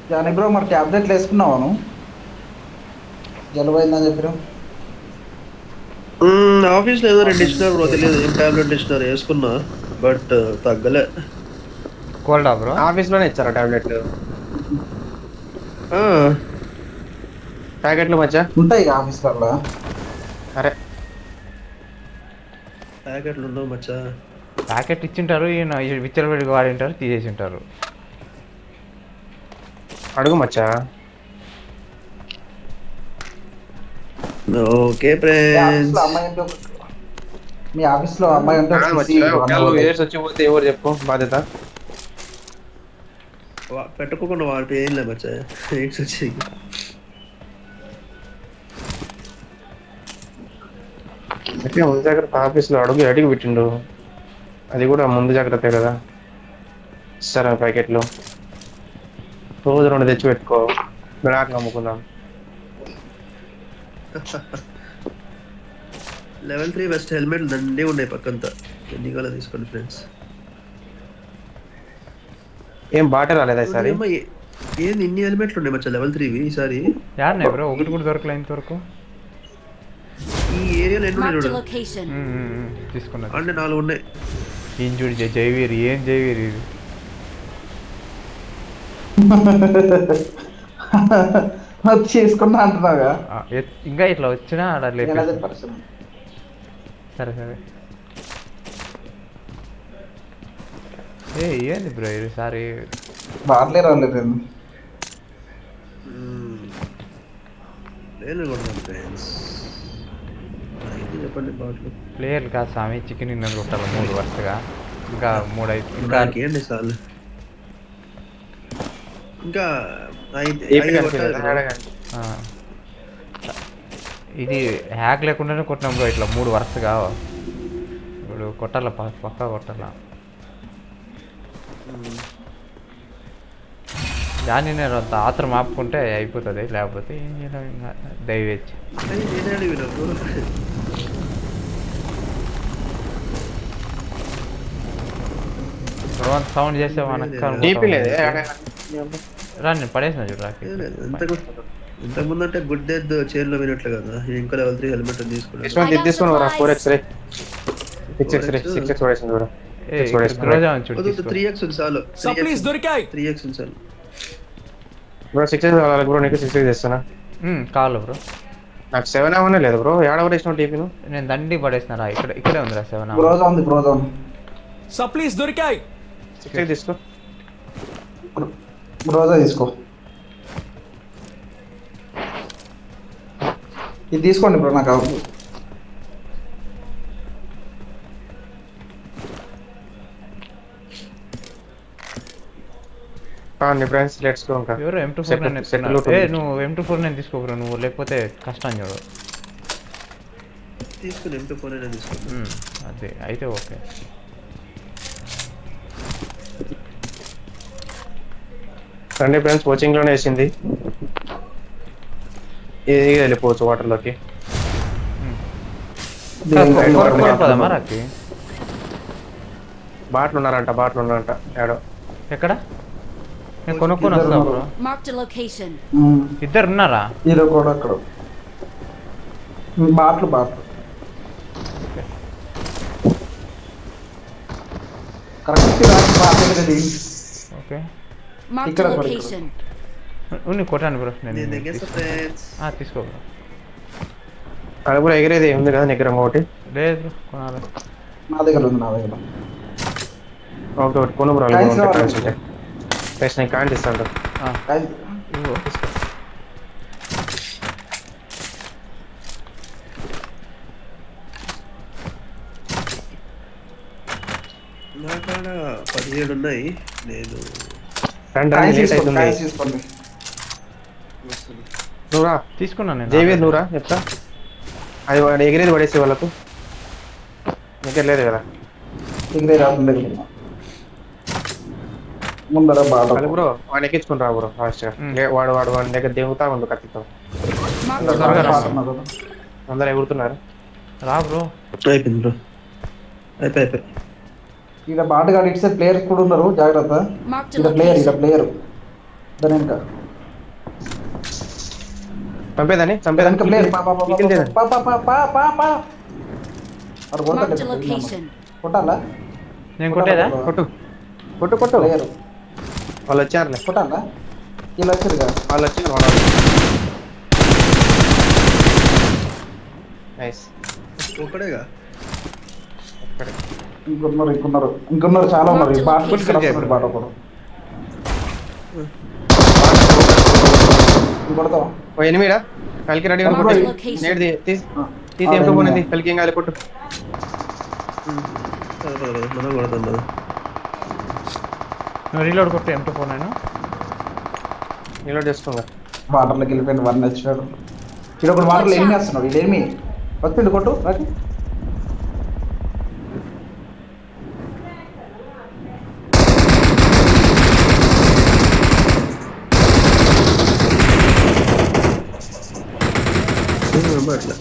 Johnny bro మరి టాబ్లెట్లు వేసుకున్నావా నువ్వు? జలుబు అయిందని చెప్పినావు. ఆఫీస్లో ఏదో 2 ఇచ్చినారు బ్రో, తెలియదు ఏం టాబ్లెట్ ఇచ్చినారు, వేసుకున్నా బట్ తగ్గలే. కోల్డా బ్రో? ఆఫీస్లోనే ఇచ్చారా టాబ్లెట్లు? ప్యాకెట్లు మధ్య ఉంటాయి ఇక ఆఫీస్లలో. అరే ప్యాకెట్లు ఉండవు మచ్చా. ప్యాకెట్ ఇచ్చింటారు, ఈయన విచ్చలవిడిగా వాడింటారు, తీసేసి ఉంటారు. అడుగు మచ్చా. ఓకే మీ ఫ్రెండ్స్. ఆఫీస్లో అమ్మాయి అంటే మీ ఆఫీస్లో అమ్మాయి అంటే వేసి వచ్చి పోతే ఎవరు చెప్పు బాధ్యత? పెట్టుకోకుండా వాడితే ఏం లేదు మచ్చా, ఎయిడ్స్ వచ్చి. ముందు జాగ్రత్త ఆఫీస్లో అడుగు అడిగి పెట్టిండు, అది కూడా ముందు జాగ్రత్తే కదా. ఇస్తారా ప్యాకెట్లు? రోజు 2 తెచ్చి పెట్టుకో, బ్లాక్ అమ్ముకుందాం. లెవెల్ 3 వెస్ట్ హెల్మెట్ దండే ఉన్నాయి పక్కంతా, ఎన్ని కాలం తీసుకోండి ఫ్రెండ్స్. ఏం బాట రాలేదా ఈసారి? ఏంది ఇన్ని హెల్మెట్లు ఉన్నాయి మచ్చా లెవెల్ 3 ఈసారి? యాడనే బ్రో, ఒకటి కూడా దొరకలే ఇంతవరకు. ఈ ఏరియాలో ఎన్ని ఉన్నాయి చూడు. తీసుకున్నా అంటే 4 ఉన్నాయి. ఏం చూడు జైవీర్, ఏం జైవీర్ ఇది? చేసుకున్నా అంటున్నాగా. ఇంకా ఇట్లా వచ్చినా అలా లేదు. సరే సరే. ఏంది బ్రో ఈసారి బాట్లే రాలేదు. ఫ్రెండ్స్ చెప్పండి బాట్లు. ప్లేయర్లు కాదు స్వామి, చికెన్ ఇన్నర్ కొట్టాలి 3 వరుసగా. ఇంకా 3 అయితే ఇంకా ఏంటి సార్లు, ఇంకా ఇది హ్యాక్ లేకుండానే కొట్టినాం బ్రో ఇట్లా 3 వరుసగా. ఇప్పుడు కొట్టాల, పక్కా కొట్టాల. దాన్ని నేను అంత ఆత్రం ఆపుకుంటే అయిపోతుంది, లేకపోతే ఏం చేయలేం. ఇంకా దయవేచ్చి సౌండ్ చేస్తే రాని పడేసిన చూడు. ఇంతకుముందు అంటే గుడ్ డెత్ చైర్లో వినట్లు కదా, ఇంకా లెవెల్ 3 హెల్మెట్ తీసుకున్నాను. 3x చాలు, 3x చాలు. బ్రో 6 బ్రో, నీకు 6 చేస్తానా? కావాలి బ్రో. నాకు 7 అవనే లేదు బ్రో. ఏడవ వేసినావు టీపీను? నేను దండి పడేసినారా, ఇక్కడే ఉందిరా 7. బ్రోజా ఉంది, బ్రోజా ఉంది. సప్లీస్ దొరికాయి. 6 తీసుకో, బ్రోజా తీసుకో. ఇది తీసుకోండి బ్రో, నాకు కావాలి. Friends let's go. ఇంకా ఎవరు M24 నువ్వు M24 నేను తీసుకో బ్రో, నువ్వు లేకపోతే కష్టం చూడు. తీసుకుని M24 తీసుకో. అదే అయితే ఓకే. రండి ఫ్రెండ్స్, కోచింగ్ లోనే వేసింది. ఈజీగా వెళ్ళిపోవచ్చు వాటర్లోకి. బాట్లు ఉన్నారంట ఏడో. ఎక్కడ? నేను కొనుక్కొని వస్తా బ్రో. ఇద్దరు ఉన్నారా? హీరో కూడా అక్కడ. బాట్లు కరెక్ట్. ఓకే ఇక్కడ కొట్టాను బ్రో, నేను తీసుకో బ్రో. అది కూడా ఎగిరేది ఉంది కదా దగ్గర ఒకటి? లేదు బ్రో, కొనాలి. నా దగ్గర ఉంది. ఒకటి కొను బ్రో. నేను కాంటి ఇస్తాను. నా కాడ 17 ఉన్నాయి. నేను నువ్వురా తీసుకున్నాను నేను. జైవీర్ నువ్వురా చెప్తా. అది వాడు ఎగిరేది పడేసే వాళ్ళకు ఎగరలేదు కదా. ముందర బాట బ్రో, వాడిని ఎక్కించుకుంటా బ్రో ఫాస్ట్గా. వాడు వాడి దగ్గర దిగుతా ఉండు కత్తితో. అందరు ఎగురుతున్నారు. రా బ్రో. అయిపోయింది బ్రో, అయిపోయి. ఇక్కడ బాటగాడు ఇట్సే ప్లేయర్స్ కూడా ఉన్నారు, జాగ్రత్త. ఇక్కడ ప్లేయర్ దాని వెనక చంపేదాన్ని వెనక ప్లేయర్ చంపేదాన్ని వాడు Marked a కొడతాడు location. కొట్టాలా నేను కొట్టేదా కొట్టు కొట్టు కొట్టు ప్లేయర్ వాళ్ళు వచ్చారులే కొట్టాలా ఇలా వచ్చారుగా వాళ్ళు వచ్చారు వాళ్ళు నైస్ ఒక్కడేగా. ఇంకొన్నారు చాలా ఉన్నారు ఈ బాట Full బాట కూడా కొడతావా ఓ ఎనిమిడా కలికి రెడీ Marked a కొట్టి location. నేడు తీసి ఆ, ఎంతో పోయింది కలికి ఏం కాదు కొట్టు మనం కొడతాం కదా. నువ్వు రీలోడ్ కొట్టు M24 నేను రీలోడ్ చేసుకోంగా వాటర్లోకి వెళ్ళిపోయింది వన్ వచ్చాడు ఇక్కడ ఒకటి వాటర్లో ఏమి వేస్తున్నాడు ఇది ఏమి వచ్చిండు కొట్టు రాకి అట్లా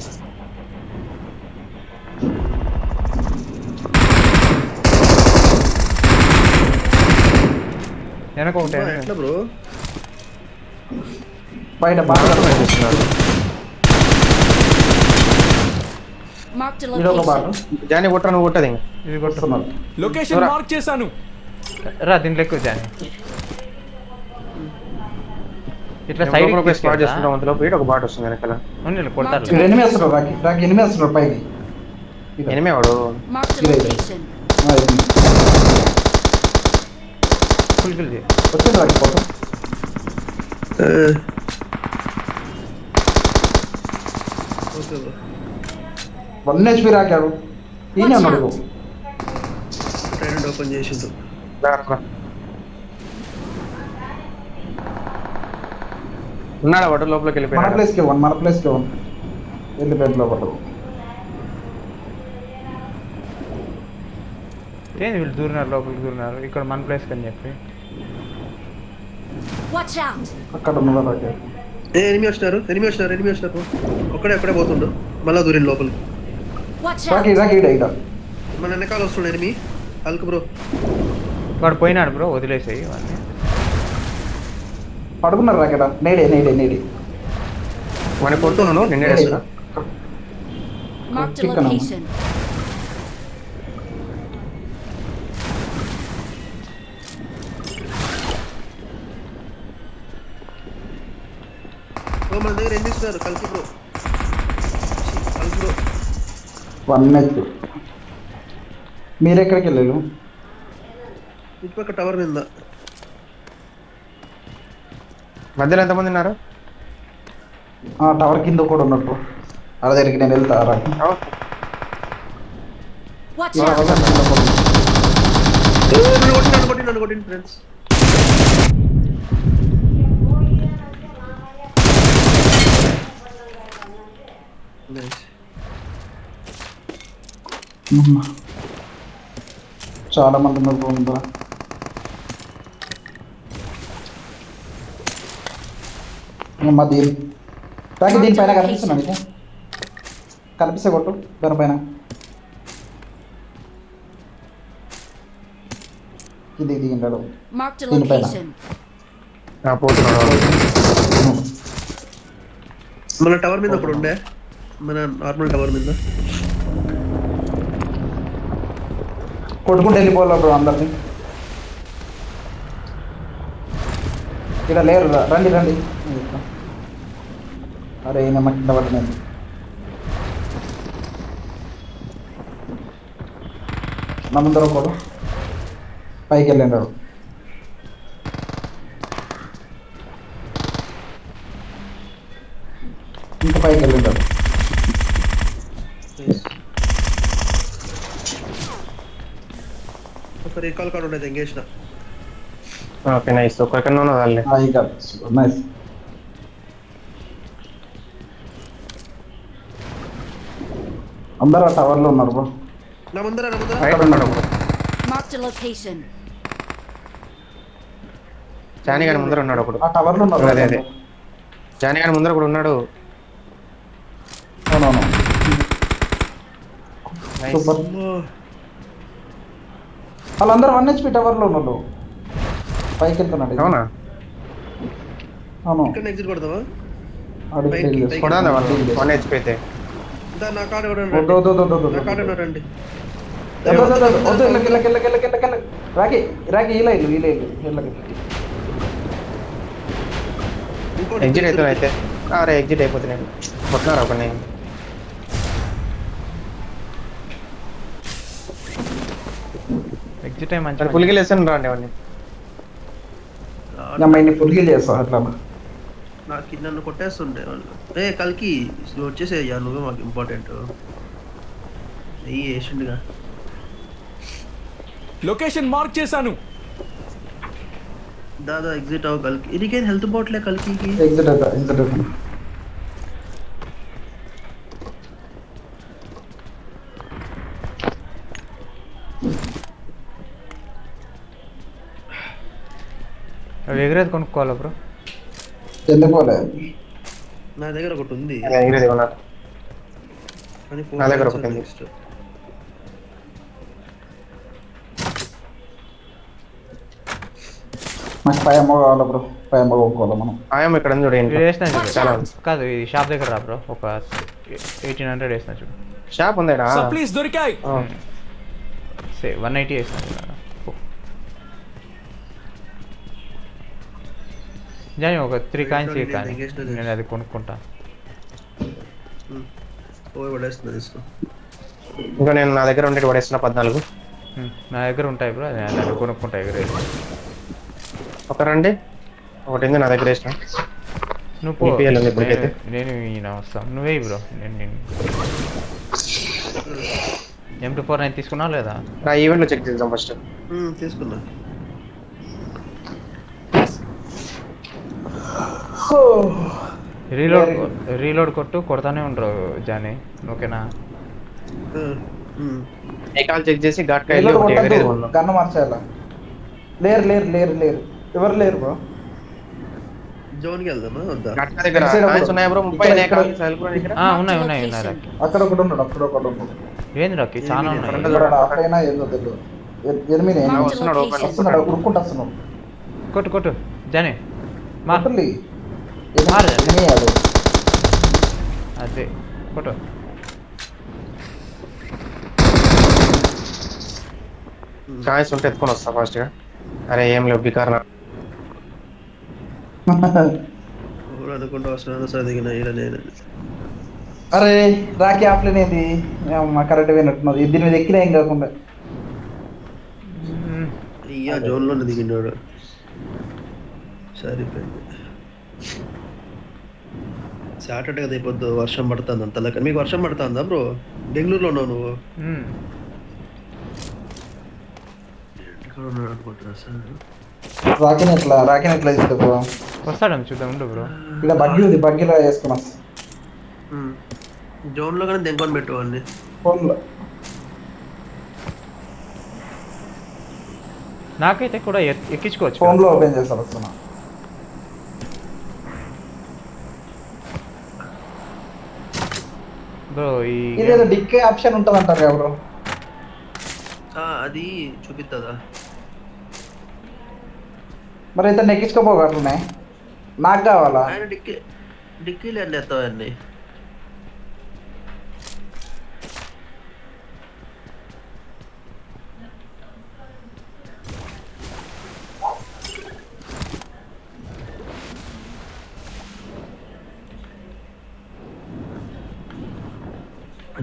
వెనక ఒకటే ఎట్లా బ్రో? బయట బాగా Marked a ఇది ఒక బాట location. జానీ కొట్టరా నువ్వు కొట్టదు ఇంకా ఇది కొట్టు వస్తున్నారు లొకేషన్ మార్క్ చేశాను. రా దీంట్లో ఎక్కువ జాని ఇట్లా సైడ్ స్పాట్ చేసుకుంటాం అందులో పోయి ఒక బాట్ వస్తుంది వెనకాల కొడతారు ఇక్కడ ఎనిమిది వేస్తున్నాడు రాకి ఎనిమిది వేస్తున్నాడు పైకి ఎనిమే వాడు Marked a location. Full fill చేయి వచ్చింది రాకి ఫోటో ఓకే బ్రో. 1 HP రాకాడు ఈయన ఉన్నాడు ట్రైన్ ఓపెన్ చేసిండు. ఉన్నాడా వాడు లోపలికి మన వెళ్ళిపోయాడు ప్లేస్కి వెళ్ళిపోయాడు లోపల ఏంది వీళ్ళు దూరినారు లోపలికి దూరినారు ఇక్కడ మన ప్లేస్ అని చెప్పి Watch out. అక్కడ ఉన్నదా రాకి ఎనిమి వచ్చినారు. అక్కడే పోతుండు. మళ్ళా దూరిన లోపలికి. Watch రాకి out. రాకి ఇడ మన వెనకాల వస్తుండే ఎనిమి. అల్క్ బ్రో. వాడు పోయినాడు బ్రో వదిలేసాయి వాడిని పడుకున్నారు రాకేట నేడే వాడిని కొడుతున్నాను నిన్నే వేస్తున్నా Marked a Pick a number. location. ఓ మన దగ్గర ఎన్ని ఇస్తున్నారు? కల్కి బ్రో. అల్క్ బ్రో. 1 HP మీరు ఎక్కడికి వెళ్ళారు ఇటుపక్క టవర్ మీద. మధ్యలో ఎంతమంది ఉన్నారు ఆ టవర్ కింద కూడా ఉన్నట్టు అలా దగ్గరికి నేను వెళ్తా రాకి Watch out. నన్ను కొట్టిండు ఫ్రెండ్స్. చాలా మంది ఉన్నారు ఉందా దీనిపైన కనిపిస్తున్నా నీకు కనిపిస్తే కొట్టు దానిపైన ఇది దిగింటాడు Marked a దీనిపైన location. పోతున్నాడు వాడు. మన టవర్ మీద ఒకడు ఉండే. మన నార్మల్ టవర్ మీద. కొట్టుకుంటూ వెళ్ళిపోవాలి బ్రో అందరినీ ఇక్కడ లేరు రండి అరే ఈయన మాకు కింద పడినది నా ముందర ఒకడు పైకి వెళ్ళిండాడు ఇంకా పైకి వెళ్ళిండాడు ఒక రీకాల్ కార్డ్ ఉండేది ఎంగేసిన. ఓకే నైస్ ఒక్కరికన్నా ఉన్నది వాళ్ళే ఇక నైస్ అందరూ ఆ టవర్లో ఉన్నారు బ్రో నా ముందర రైట్ ఉన్నాడు ఒకడు. Marked a location. జానీ గారి ముందర ఉన్నాడు ఒకడు ఆ టవర్లో ఉన్నారు అదే జానీ గారి ముందర ఒకడు ఉన్నాడు అవునవును నైస్ సూపర్ వాళ్ళందరూ 1 HP టవర్లో ఉన్నారు పైకి వెళ్తున్నాడు అవునా అవును ఇక్కడ ఎగ్జిట్ కొడతావా అడిగి పైకి, deal పైకి. చేసుకో. కొడాలి వాళ్ళు Deal చేసుకో. 1 HP అయితే దా నా కాడ కూడా వద్దు, వద్దు, వద్దు, వద్దు, నా కాడ వద్దు. రండి వద్దు, వద్దు, వద్దు, వద్దు, ఇళ్ళకి. రాకి ఇలా ఇల్లు ఇళ్ళకి. ఇంకోటి ఎగ్జిట్ అవుతుంది అయితే అరే ఎగ్జిట్ అయిపోతున్నాయి కొట్టినారు ఒకరిని ఎగ్జిట్ అయ్యి మంచి పులికి లేసాను రాండి అవన్నీ అమ్మాయిని ఫుల్ గిల్ చేస్తావు అట్లా నాకు నన్ను కొట్టేస్తుండే వాళ్ళు కలికి నువ్వు వచ్చేసేయ్యా నువ్వే మాకు ఇంపార్టెంట్ వేసిండుగా లొకేషన్ మార్క్ చేశాను. దాదా ఎగ్జిట్ అవ్వ కలికి ఇదికేం హెల్త్ బాట్లే కలికి ఎగ్జిట్ అవుతా అవి ఎగరేది కొనుక్కోవాలా బ్రో? ఎందుకు పోలే నా దగ్గర ఒకటి ఉంది ఎగిరేది కొన్నారు కానీ నా దగ్గర ఒకటి ఉంది. నెక్స్ట్ నాకు 5 అమ్మ కావాలి బ్రో 5 అమ్మ కొనుక్కోవాలి మనం ఆయం ఇక్కడ ఉంది చూడండి ఇది వేసిన చూడు. చాలా కాదు ఇది షాప్ దగ్గర రా బ్రో. ఒక 1800 వేసిన చూడు. షాప్ ఉంది ఇక్కడ సప్లీస్ దొరికాయి. 180 వేసిన చూడు. జాని ఒక 3 కాయిన్స్ కానీ నేను అది కొనుక్కుంటా. ఓ పడేస్తున్నా తీసుకో ఇంకా నేను నా దగ్గర ఉండేది పడేస్తున్నా 14 నా దగ్గర ఉంటాయి బ్రో. నేను కొనుక్కుంటా ఎగరేది. ఒక రండి ఒకటి ఉంది నా దగ్గర వేసిన నువ్వు పో. EPL ఉంది ఇప్పటికైతే. నేను ఈయన వస్తాను. నువ్వే బ్రో. నేను M24 నేను తీసుకున్నా లేదా? నా ఈవెంట్లో చెక్ చేద్దాం ఫస్ట్ తీసుకున్నా రీలోడ్ కొట్టు కొడతానే ఉండరు జాని. ఓకేనా? ఏ కాల్ చెక్ చేసి ఘాట్కా వెళ్ళి ఒకటి ఎగరేది కొన్నాం గన్ను మార్చేయాల. లేరు ఎవరు లేరు బ్రో. జోన్కి వెళ్దామా వద్దా ఘాట్కా దగ్గర ఇక్కడ కాయిన్స్ ఉన్నాయా బ్రో 30 ఇక్కడ- కాయిన్స్ ఇక్కడ ఉన్నాయి రాకి. అక్కడ ఒకటి ఉన్నాడు ఏంది రాకి? చాలా ఉన్నాయి. చూడడా అక్కడైనా ఏందో తెలియదు. ఎనిమిది Marked a వస్తున్నాడు, location. వస్తున్నాడు ఉరుక్కుంటూ వస్తున్నాడు. కొట్టు జాని మా కొట్టుల్లి. మారు. ఎనిమిది అది. అదే కొట్టు. కాయిన్స్ ఉంటే ఎత్తుకొని వస్తా ఫాస్ట్ గా. అరే ఏం లేవు బికారణ అనుకుంటూ వస్తున్నాను సార్ దిగిన ఈడ నేను అరే రాకి ఆఫ్లైన్ ఏంది మా కరెక్ట్ పోయినట్టున్నది. దీని మీద ఎక్కినా ఏం కాకుండా అయ్యా జోన్లోనే దిగినాడు సరిపోయింది. సాటర్డే కదా అయిపోద్దు వర్షం పడుతుంది అంతలా. మీకు వర్షం పడుతుందా బ్రో? బెంగళూరులో ఉన్నావు నువ్వు? ఎక్కడ ఉన్నాడు అనుకుంటున్నా సార్. రాకిని ఎట్లా తీసుకో వస్తాడు చూద్దాం ఉండు బ్రో. ఇలా బగ్గి ఉంది బగ్గిలో వేసుకున్నా జోన్లో కానీ దెంకొని పెట్టు అన్ని ఫోన్లో. నాకైతే కూడా ఎక్కించుకోవచ్చు. ఫోన్లో ఓపెన్ చేస్తాను వస్తున్నా. బ్రో ఈ ఇదేదో డిక్కే ఆప్షన్ ఉంటుంది అంటారు బ్రో. అది చూపిస్తుందా? మరి అయితే ఎక్కించుకోపోగా అట్లనే నాకు కావాలా? ఆయన డిక్కీలు అన్నీ ఎత్తావు అన్నీ.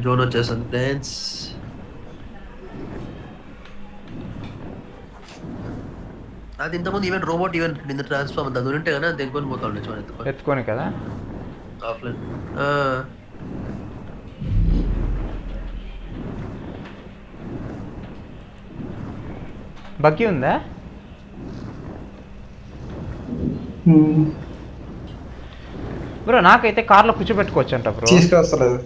జోన్ వచ్చేసాను ఫ్రెండ్స్. అది ఇంతకుముందు ఈవెంట్ రోబోట్ ఈవెంట్ నిన్న ట్రాన్స్ఫార్మ్ అంత ఉంటే కానీ అది దెంకొని పోతా ఉండే చూడండి ఎత్తుకొని కదా ఆఫ్లైన్. బగ్గి ఉందా బ్రో? నాకైతే కార్లో కూర్చోబెట్టుకోవచ్చు అంట బ్రో. తీసుకొస్తలేదు.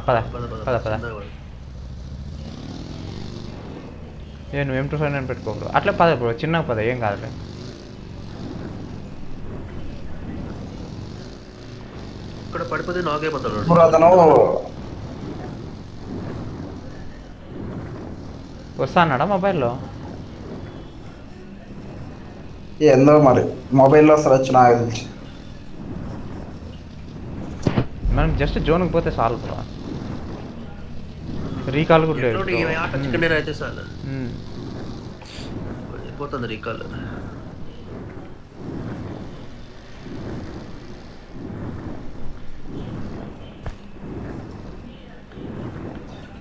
పద నువ్వు M25 పెట్టుకో బ్రో. అట్లా పద బ్రో, చిన్నగా పద, ఏం కాదులే. ఇక్కడ పడిపోతే నాకైపోతాడు బ్రో అతను వస్తా అన్నాడా మొబైల్లో? ఏందో మరి మొబైల్లో అసలు వచ్చి నాకు తెలిసి. మనం జస్ట్ జోన్కి పోతే చాలు బ్రో. రీకాల్ కూడా లేదు ఎట్లా ఈ ఆట చికెన్ డిన్నర్ అయితే చాలు మ్మ్. పోతుంది రీకాల్.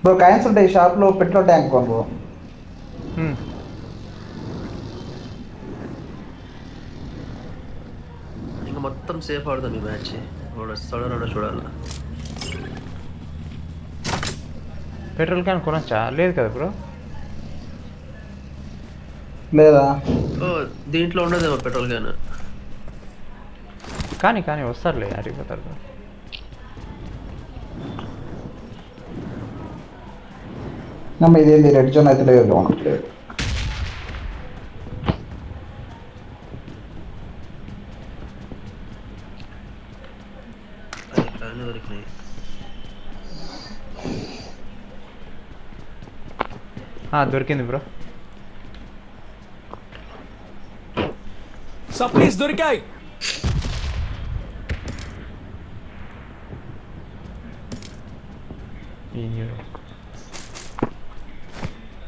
బ్రో కాయిన్స్ ఉంటాయి షాప్లో, పెట్రోల్ ట్యాంక్ కొను బ్రో. మ్మ్. ఇంకా మొత్తం సేఫ్ ఆడదాం ఈ మ్యాచ్. వాడు వస్తాడో రాడో చూడాలి. పెట్రోల్ క్యాన్ కొనొచ్చా? లేదు కదా బ్రో. లేదా ఓ దీంట్లో ఉండదేమో పెట్రోల్ క్యాన్. కానీ వస్తారులే, అడిగిపోతారు బ్రో. ఇదేంది రెడ్ జోన్ అయితే లేదు లేదు. అది క్యాన్లు దొరికినాయి. దొరికింది బ్రో. సప్లీస్ దొరికాయి.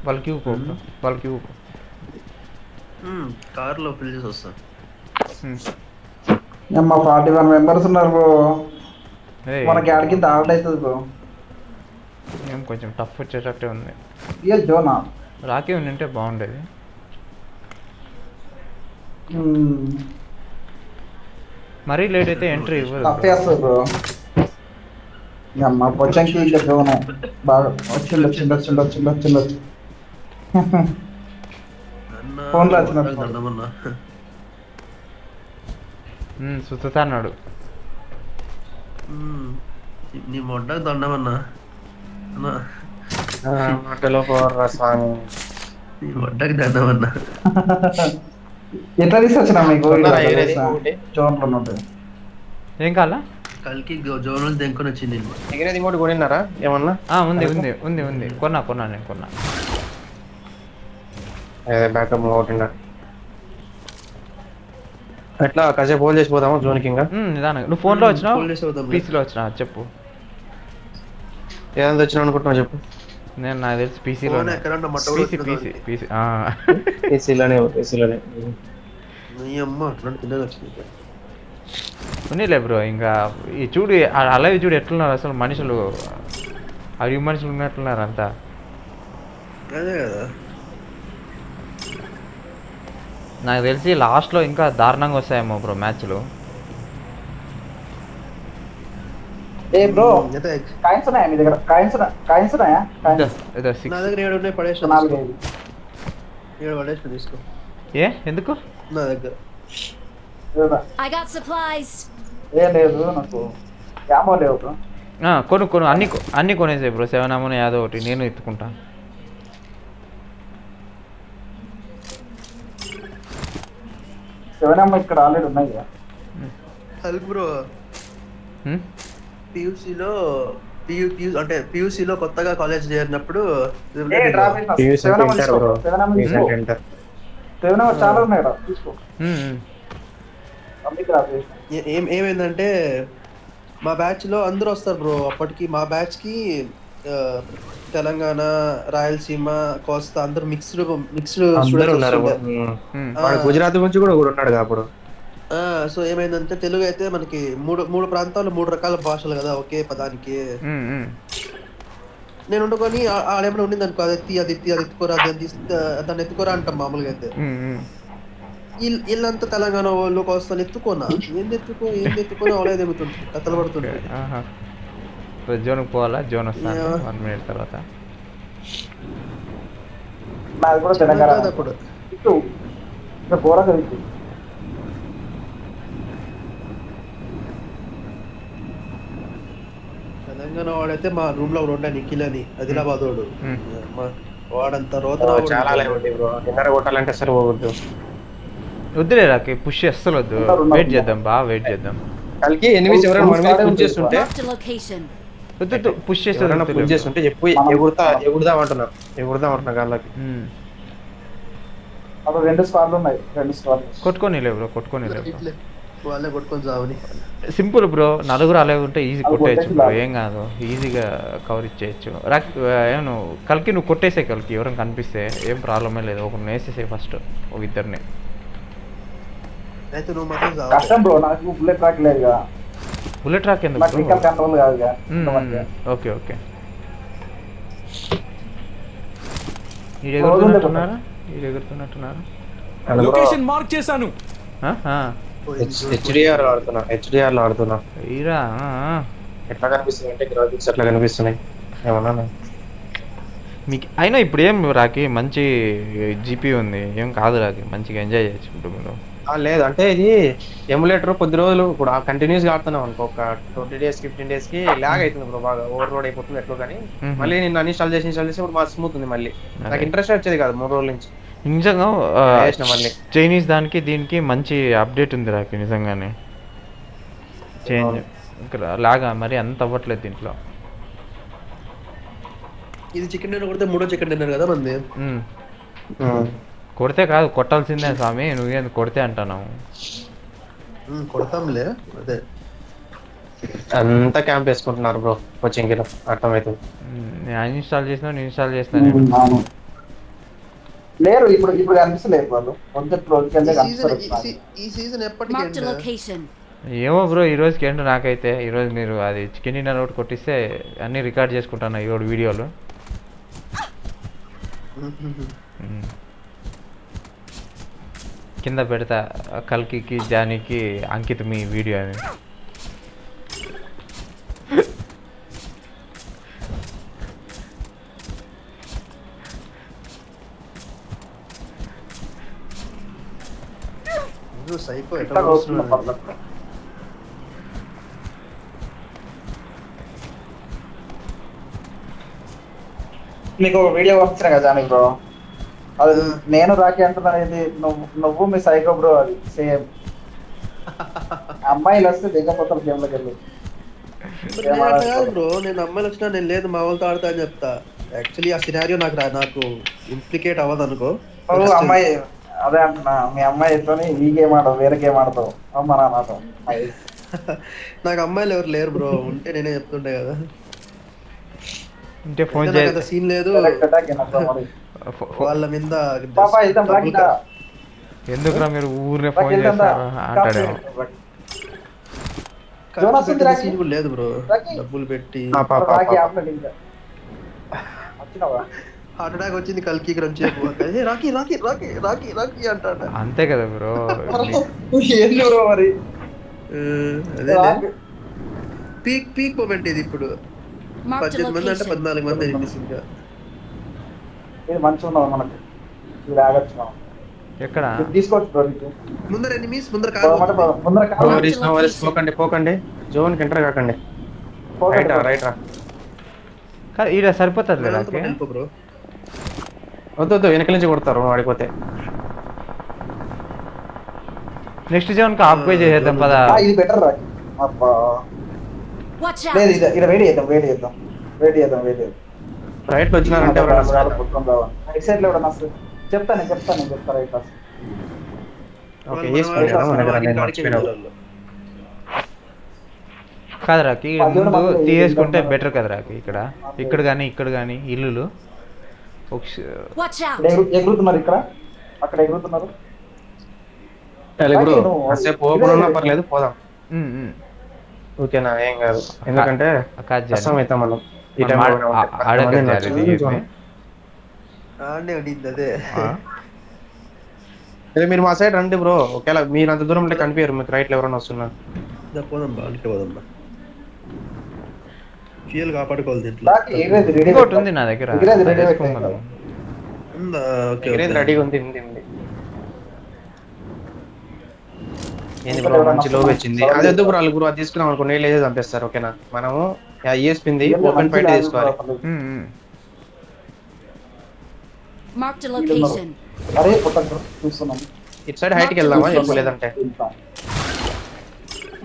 వాళ్ళకి ఊపో బ్రో, వాళ్ళకి ఊపో. కార్లో ఫిల్ చేసి వస్తాం. అమ్మ 41 మెంబర్స్ ఉన్నారు బ్రో. ఏయ్, మనకి ఆడికి దావట్ అవుతుంది బ్రో. ఏం కొంచెం టఫ్ వచ్చేటట్టే ఉంది. ఇక జోనా రాకీ ఉండింటే బాగుండేది. మరీ లేట్ అయితే ఎంట్రీ ఇవ్వదు టఫ్ చేస్తుంది బ్రో. అమ్మ పొచ్చంకి ఇక జోనే బాగా వచ్చిండొచ్చు. ఫోన్లో వచ్చినట్టు. దండమన్నా సుత్తుతా అన్నాడు. నీ మొడ్డకు దండమన్నా అన్నా. మాటలో పోర్రా స్వామి. నీ మొడ్డకు దండమన్నా. ఎట్లా తీసుకొచ్చినా మీకు ఉన్నారా ఏరేది ఒకటి? జోన్లో ఉంటుంది. ఏం కావాలా? కలికి జోనల్ దెంకొని వచ్చింది నేను. ఎగిరేది ఇంకోటి కొనిన్నారా ఏమన్నా? ఉంది. కొన్నా నేను కొన్నా. అదే బ్యాకప్ ఒకటి ఎట్లా కాసేపు హోల్డ్ చేసిపోదామా జోన్కి? ఇంకా నిదానంగా. నువ్వు ఫోన్లో వచ్చినావు, ఫోన్ చేసి వద్దాం. పీసీలో వచ్చినా చెప్పు. ఏదంతా వచ్చినా అనుకుంటున్నావు చెప్పు. నేను నాకు తెలిసి పీసీలో ఫోన్ ఎక్కడన్నా మట్ట కూడా పీసీ. ఏసీలోనే. నీ అమ్మ అట్లాంటి పిల్లలు వచ్చింది. ఉన్నీలే బ్రో. ఇంకా ఈ చూడు అలాగే చూడు ఎట్లున్నారు అసలు మనుషులు. అవి మనుషులు ఉన్నట్లున్నారు అంతా. అదే కదా. నాకు తెలిసి లాస్ట్లో ఇంకా దారుణంగా వస్తాయేమో బ్రో మ్యాచ్లు. ఏ బ్రో అయితే కాయిన్స్ ఉన్నాయా మీ దగ్గర? కాయిన్స్ ఉన్నాయా? ఏదో నా 6. దగ్గర 7 ఉన్నాయి. పడేసిన 7 పడేసిన తీసుకో. ఎందుకు? నా దగ్గర I got supplies. ఏం లేదు నాకు యామో లేవు బ్రో. కొను అన్ని కొనేసాయి బ్రో. 7 అమ్మను యాదో ఒకటి నేను ఎత్తుకుంటా. సెవెన్ ఇక్కడ ఆల్రెడీ ఉన్నాయి కదా. హల్క్ బ్రో పియూసీలో అంటే పియూసీలో కొత్తగా కాలేజ్ చేరినప్పుడు చాలా ఉన్నాయి కదా తీసుకో. ఏమైందంటే మా బ్యాచ్ లో అందరూ వస్తారు బ్రో. అప్పటికి మా బ్యాచ్ కి తెలంగాణ, రాయలసీమ, కోస్తా అందరూ మిక్స్డ్ గుజరాత్ నుంచి కూడా ఉన్నాడు అప్పుడు. సో ఏమైందంటే తెలుగు అయితే మనకి మూడు ప్రాంతాలు 3 రకాల భాషలు కదా ఒకే పదానికి. నేను వండుకొని ఆడేమైనా ఉండింది అనుకో, అది ఎత్తుకోరా దాన్ని ఎత్తుకోరా అంటాం మామూలుగా అయితే. వీళ్ళంతా తెలంగాణ వాళ్ళు కోస్తాను ఎత్తుకోనా ఏంది ఎత్తుకొని అవలేదు ఎగుతుంది కథలు పడుతుంది. జోన్కి పోవాలా? జోన్ వస్తాను 1 minute తర్వాత. అప్పుడు తెలంగాణ వాడైతే మా రూమ్ లో ఉండే నిఖిల్ అని, ఆదిలాబాద్ వాడు. వాడంతా చాలా కొట్టాలంటే సరే పోవద్దు. వద్దులే రాకి పుష్ అస్సలు వద్దు. వెయిట్ చేద్దాం, బాగా వెయిట్ చేద్దాం. వాళ్ళకి ఎనిమిది ఎవరైనా మన మీద పుష్ చేస్తుంటే పుష్ చేస్తుంటే చెప్పు ఎగురుదాం అంటున్నా గాళ్ళకి. అప్పుడు 2 స్క్వాడ్లు ఉన్నాయి, 2 స్క్వాడ్లు. కొట్టుకోనిలే బ్రో, కొట్టుకోనిలే బ్రో. ఇట్లే వాళ్ళే కొట్టుకొని చావని. సింపుల్ బ్రో, నలుగురు అలాగే ఉంటే ఈజీ అది కొట్టేయచ్చు కొట్టేసి బ్రో, లాగు. ఏం కాదు, ఈజీగా కవర్ ఇచ్చేయచ్చు. ఏమో కలికి నువ్వు కొట్టేసే, కలికి ఎవరైనా కనిపిస్తే ఏం ప్రాబ్లమే లేదు, ఒకరిని వేసేసే ఫస్ట్, ఒక ఇద్దరిని. అయితే నువ్వు మాత్రం చావు. కష్టం బ్రో, నాకు బుల్లెట్ ట్రాక్ లేదుగా, బుల్లెట్ ట్రాక్ ఎందుకు నాకు రికల్ కంట్రోల్ కాదుగా. Okay okay. వీడు ఎగురుతున్నట్టున్నారా, వీడు ఎగురుతున్నట్టున్నారా? లొకేషన్ మార్క్ చేశాను. హెచ్డిఆర్ ఆడుతున్నా. ఈరా ఎట్లా కనిపిస్తుంది అంటే గ్రాఫిక్స్ ఎట్లా కనిపిస్తున్నాయి ఏమన్నా. మీకు అయినా ఇప్పుడు ఏం రాకి మంచి జీపీ ఉంది, ఏం కాదు రాకి, మంచిగా ఎంజాయ్ చేయొచ్చు ఇప్పుడు మీరు. లేదు అంటే ఇది ఎమ్యులేటర్ కొద్ది రోజులు ఇప్పుడు కంటిన్యూస్ గా ఆడుతున్నాం అనుకో, ఒక 20 days 15 days కి లాగ్ అవుతుంది బ్రో, బాగా ఓవర్ లోడ్ అయిపోతుంది ఎట్లా కానీ. మళ్ళీ నేను అన్ఇన్స్టాల్ చేసి ఇప్పుడు బాగా స్మూత్ ఉంది. మళ్ళీ నాకు ఇంట్రెస్ట్ వచ్చేది కాదు 3 రోజుల నుంచి. నిజంగా మళ్ళీ చైనీస్ దానికి దీనికి మంచి అప్డేట్ ఉంది రాకి, నిజంగానే చేంజ్ లాగా మరి అంత అవ్వట్లేదు దీంట్లో. ఇది చికెన్ డిన్నర్ కొడితే 3వ చికెన్ డిన్నర్ కదా మంది. కొడితే కాదు, కొట్టాల్సిందే స్వామి, నువ్వేం కొడితే అంటున్నావు. కొడతాంలే అదే. అంతా క్యాంప్ వేసుకుంటున్నారు బ్రో కోచింగ్ లో, అర్థమవుతుంది. నేను అన్ఇన్స్టాల్ చేసినా, నేను ఇన్స్టాల్ చేసినా లేరు ఇప్పుడు కనిపిస్తలేదు వాళ్ళు. ఈ సీజన్ ఎప్పటికీ Marked a location. ఏమో బ్రో, ఈ రోజుకి ఏంటో నాకైతే, ఈరోజు మీరు అది చికెన్ డిన్నర్ ఒకటి కొట్టిస్తే అన్నీ రికార్డ్ చేసుకుంటాను ఈరోజు వీడియోలు. కింద పెడతా కల్కి జానీకి అంకిత్ మీ వీడియో అని. సైకో మీకు వీడియో పంపించిన కదా జానీ బ్రో, అది నేను రాకి అంటున్నాను. ఇది నువ్వు మీ సైకో బ్రో, అది సేమ్. అమ్మాయిలు వస్తే దిగపోతారు గేమ్ లోకి వెళ్ళి. బ్రో నేను అమ్మాయిలు వచ్చినా నేను లేదు మా వాళ్ళతో ఆడతా అని చెప్తా. యాక్చువల్లీ ఆ సినారియో నాకు ఇంప్లికేట్ అవ్వదు అనుకో. అమ్మాయి అదే అంటున్నా, మీ అమ్మాయితో ఈ గేమ్ ఆడవు, వేరే గేమ్ ఆడతావు అమ్మ నాన్నతో. నాకు అమ్మాయిలు ఎవరు లేరు బ్రో, ఉంటే నేనే చెప్తుండే కదా. అంటే ఫోన్ నాకు సీన్ లేదు వాళ్ళ మీద. ఎందుకురా మీరు ఊరినే ఫోన్ చేస్తారు అంటాడేమో. సీన్ కూడా లేదు బ్రో, డబ్బులు పెట్టి. హార్ట్ అటాక్ వచ్చింది కల్కి Rocky Rocky Rocky Rocky Rocky అంటాడు. అంతే కదా బ్రో. ఏంది బ్రో మరి, అదే పీక్ మూమెంట్ ఇది. ఇప్పుడు 18 మంది అంటే 14 మంది అయింది. ఇది మంచిగా ఉన్నది మనకి, ఇది ఆగొచ్చు. ఎక్కడ తీసుకోవచ్చు బ్రో, ముందర ఎనిమీస్ ముందర పోకండి జోన్ కి ఎంటర్ కాకండి. రైట్ రా కాదు, ఈడ సరిపోతుంది కదా బ్రో. వద్దు వెనక నుంచి కొడతారు ఆడిపోతే. నెక్స్ట్ జోన్ కి ఆఫ్ పేజ్ చేద్దాం పదా. ఇది బెటర్ రా. అబ్బా Watch లేదు, out. ఇది వెయిట్ చేద్దాం. రైట్ లో వచ్చినారంటే రైట్ సైడ్ లో ఎవడన్నా చెప్తా రైట్. ఓకే కాదు రాకి, ముందు తీసేసుకుంటే బెటర్ కదా రాకి. ఇక్కడ కానీ ఇల్లులు Watch out. ఎగురుతున్నారు ఇక్కడ, అక్కడ ఎగురుతున్నారు. కాసేపు ఓపెన్ ఉన్నా పర్లేదు, పోదాం. ఓకేనా, ఏం కాదు. ఎందుకంటే కష్టం అవుతాం మనం ఈ టైం. అదే మీరు మా సైడ్ రండి బ్రో. ఒకవేళ మీరు అంత దూరం ఉంటే కనిపించారు మీకు, రైట్ లో ఎవరైనా వస్తున్నారు. ఫ్యూయల్ కాపాడుకోవాలి దీంట్లో. ఇంకోటి ఉంది నా దగ్గర, రెడీగా ఉంది. ఏంది బ్రో, మంచి లోగ్ వచ్చింది. అది వద్దు బ్రో, గురు అది తీసుకున్నాం అనుకో నీళ్ళు వేసి చంపేస్తారు. ఓకేనా, మనము ఈఎస్పింది ఓపెన్ ఫైట్ తీసుకోవాలి. Marked a location. ఇటు సైడ్ హైట్ కి వెళ్దామా ఎక్కువ లేదంటే.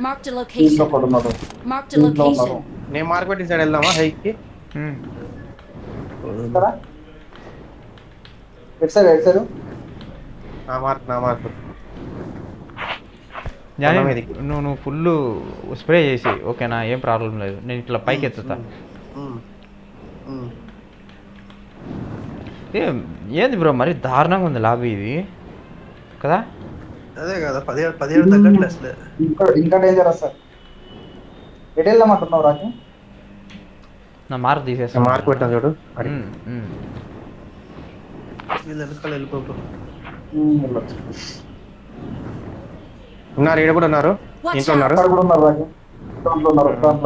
Marked a location. Marked a location. నేను మార్కెట్ సైడ్ వెళ్దామా హైట్ కి. నా మార్క్ జానీ, పొలం మీదకి. నువ్వు ఫుల్ స్ప్రే చేసి ఓకేనా, ఏం ప్రాబ్లం లేదు, నేను ఇట్లా పైకి ఎత్తుతా. ఏంది బ్రో మరి దారుణంగా ఉంది లాబీ ఇది కదా. అదే కదా 17 తగ్గట్లే అసలు. ఇంకా డేంజర్ సార్. ఎటు వెళ్దామంటున్నావు రాజు? నా మార్క్ తీసేస్తా. మార్క్ పెట్టాను చూడు. వీళ్ళు వెనకాల వెళ్ళిపో bro. వెళ్ళొచ్చు. ఉన్నారు, ఈడ కూడా ఉన్నారు, ఇంట్లో ఉన్నారు. అక్కడ కూడా ఉన్నారు రాజు. దాంట్లో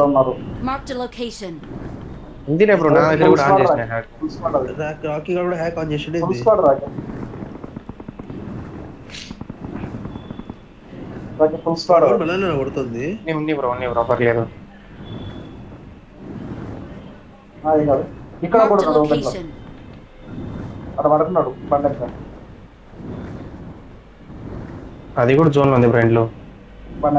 ఉన్నారు. Marked a location. ఇందిలే బ్రో, నా దగ్గర కూడా ఆన్ చేసిన హ్యాక్. ఫుల్ స్క్వాడ్ అది. రాకీ గారు కూడా హ్యాక్ ఆన్ చేసిండే. Full squad Raju. Full squad మనల్ని కొడుతుంది. ఉంది బ్రో పర్లేదు. అది కాదు, ఇక్కడ Marked కూడా a ఉన్నాడు. location. అక్కడ పడుతున్నాడు బండ. అది కూడా జోన్ లో ఉంది ఫ్రెండ్ లో. బండ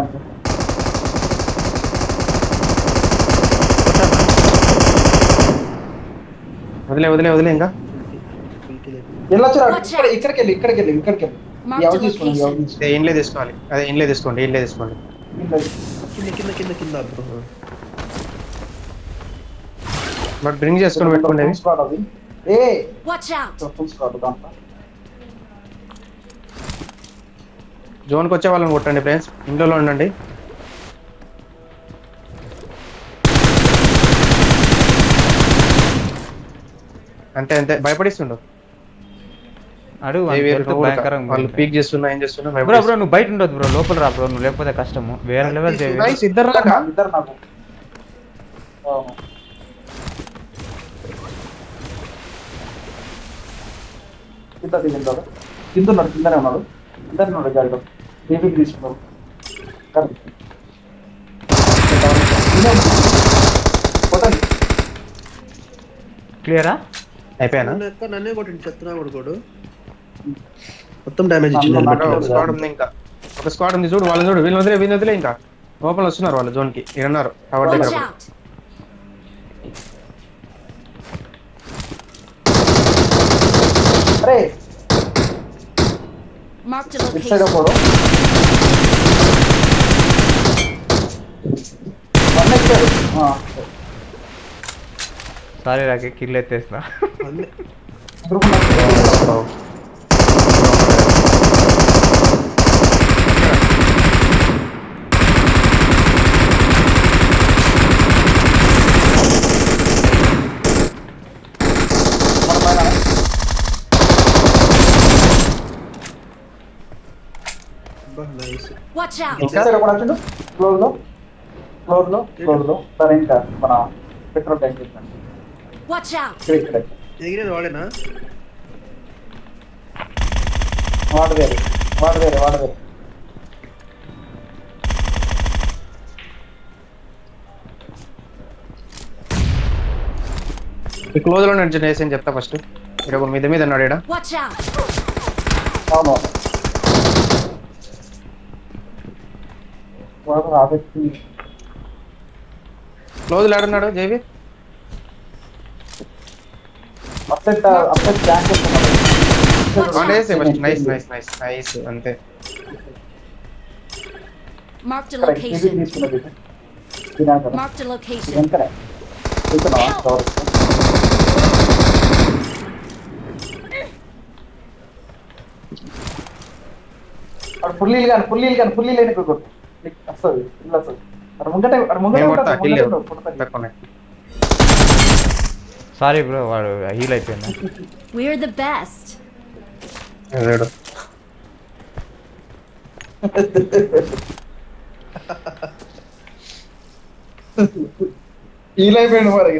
వదిలే ఇంకా. వెళ్ళొచ్చు. ఇక్కడికి వెళ్ళి Marked a ఎవరు తీసుకున్నాను location. ఇంట్లో తీసుకోవాలి. అదే ఇంట్లో తీసుకోండి. కింద bro. బట్ బ్రింగ్ చేసుకొని పెట్టుకోండి. ఫుల్ స్క్వాడ్ అది. ఏ Watch out. ఫుల్ స్క్వాడ్ దాంట్లో. జోన్కి వచ్చే వాళ్ళని కొట్టండి ఫ్రెండ్స్, ఇంట్లో ఉండండి. అంతే భయపడిస్తుండు. అడుగు భయంకరంగా వాళ్ళు పీక్ చేస్తున్నా ఏం చేస్తున్నా బ్రో. నువ్వు బయట ఉండొద్దు బ్రో, లోపల రా బ్రో, నువ్వు లేకపోతే కష్టము. వేరే లెవెల్ ఇద్దరు నాకు కిందనే ఉన్నాడు. గాడిలో బేబీకి తీసుకున్నాడు. క్లియరా? అయిపోయానా? నన్నే కొట్టింది చెత్తనా కొడుకోడు. మొత్తం డ్యామేజ్ ఇచ్చింది. స్క్వాడ్ ఉంది, ఇంకా ఒక స్క్వాడ్ ఉంది చూడు. వాళ్ళని చూడు, వీళ్ళని వదిలే ఇంకా ఓపెన్ వస్తున్నారు వాళ్ళు జోన్ కి. ఉన్నారు టవర్ Watch దగ్గర. out. అరే Marked a ఇటు సైడ్ location. ఒకడు సారీ రాకే, కిల్ ఎత్తేస్తా. Watch out. ఫ్లోర్ లో సరే ఇంకా మన పెట్రోల్ ట్యాంక్ ఇస్తాను. Watch out. ఇక్కడ ఎగిరేది వాడేనా? వాడు వేరే. క్లోజ్ లో నడిచిన వేసి చెప్తా ఫస్ట్. ఇక్కడ ఒక మీద ఉన్నాడు ఇక్కడ. Watch out. అవును వాడు రాబట్టి క్లోజ్ లో ఆడున్నాడు జేవి. అప్సెట్ ట్యాంక్ ఇస్తున్నాడు. నైస్ అంతే. Marked a ఇక్కడ location. తీసుకున్నది Marked a location. వెంకనే పుల్లీలు లేని కొట్టు వస్తుంది. ఇల్లు వస్తుంది. సారీ బ్రో, వాడు హీల్ అయిపోయింది. We're the best. హీల్ అయిపోయింది మరి.